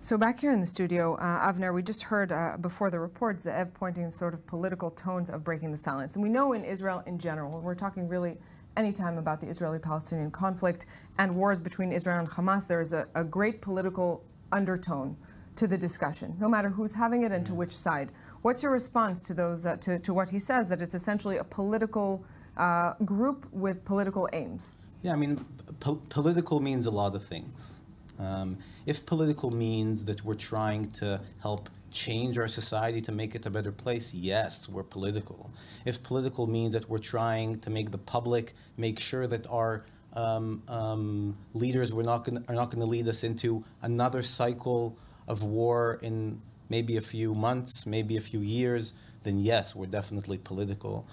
So back here in the studio, Avner, we just heard before the report, Ze'ev pointing sort of political tones of breaking the silence. And we know in Israel in general, when we're talking really any time about the Israeli-Palestinian conflict and wars between Israel and Hamas, there is a great political undertone to the discussion, no matter who's having it and to which side. What's your response to those to what he says, that it's essentially a political group with political aims? Yeah, I mean, political means a lot of things. If political means that we're trying to help change our society to make it a better place, yes, we're political. If political means that we're trying to make the public make sure that our leaders are not going to lead us into another cycle of war in maybe a few months, maybe a few years, then yes, we're definitely political.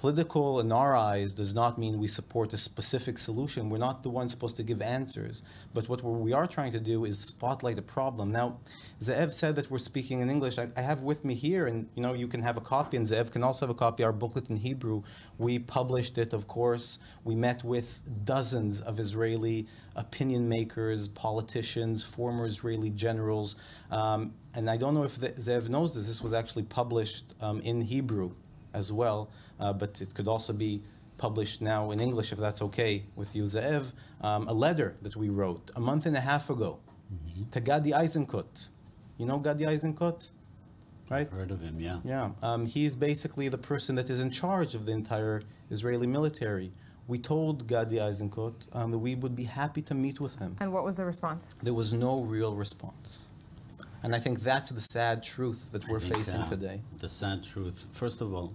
Political, in our eyes, does not mean we support a specific solution. We're not the ones supposed to give answers. But what we are trying to do is spotlight a problem. Now, Ze'ev said that we're speaking in English. I have with me here, and you can have a copy, and Ze'ev can also have a copy, our booklet in Hebrew. We published it, of course. We met with dozens of Israeli opinion makers, politicians, former Israeli generals. And I don't know if Ze'ev knows this. This was actually published in Hebrew as well, but it could also be published now in English, if that's okay with you, Ze'ev. A letter that we wrote a month and a half ago to Gadi Eisenkot. You know Gadi Eisenkot, right? I've heard of him, yeah. Yeah, he's basically the person that is in charge of the entire Israeli military. We told Gadi Eisenkot that we would be happy to meet with him. And what was the response? There was no real response. And I think that's the sad truth that we're facing today. The sad truth, first of all,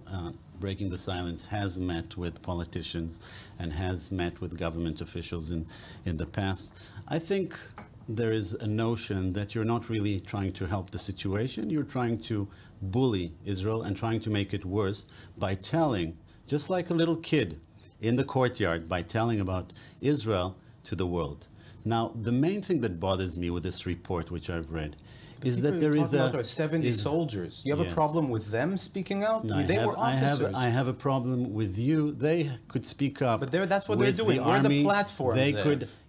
Breaking the Silence has met with politicians and has met with government officials in the past. I think there is a notion that you're not really trying to help the situation. You're trying to bully Israel and trying to make it worse by telling, just like a little kid in the courtyard, by telling about Israel to the world. Now, the main thing that bothers me with this report, which I've read, is that there is about 70 soldiers. You have a problem with them speaking out? No, they were officers. I have a problem with you. They could speak up. But that's what they're doing. We're the platform.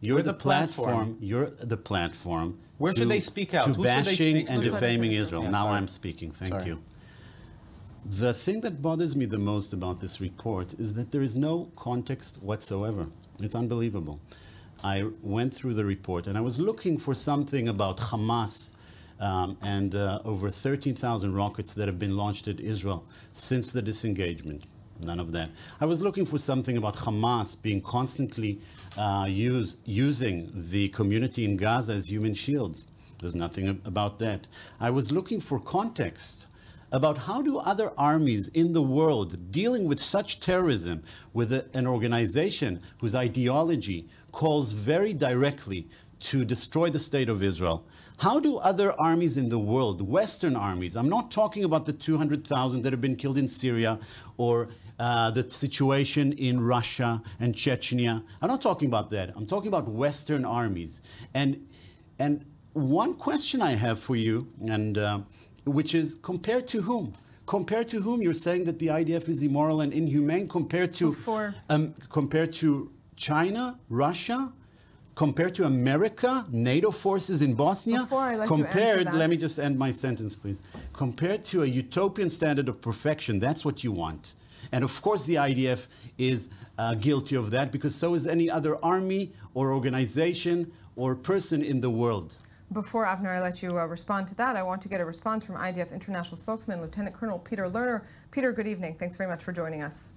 You're the platform. You're the platform. Where should they speak out? To bashing and defaming Israel. Yeah, now I'm speaking. Thank you. The thing that bothers me the most about this report is that there is no context whatsoever. It's unbelievable. I went through the report and I was looking for something about Hamas and over 13,000 rockets that have been launched at Israel since the disengagement. None of that. I was looking for something about Hamas being constantly using the community in Gaza as human shields. There's nothing about that. I was looking for context about how do other armies in the world dealing with such terrorism, with an organization whose ideology calls very directly to destroy the state of Israel. How do other armies in the world, Western armies, I'm not talking about the 200,000 that have been killed in Syria or the situation in Russia and Chechnya. I'm not talking about that. I'm talking about Western armies. And one question I have for you, which is, compared to whom? Compared to whom? You're saying that the IDF is immoral and inhumane compared to China, Russia, compared to America, NATO forces in Bosnia? Before I let you answer that. Let me just end my sentence, please. Compared to a utopian standard of perfection, that's what you want. And of course the IDF is guilty of that, because so is any other army or organization or person in the world. Before, Avner, I let you respond to that, I want to get a response from IDF International Spokesman, Lieutenant Colonel Peter Lerner. Peter, good evening. Thanks very much for joining us.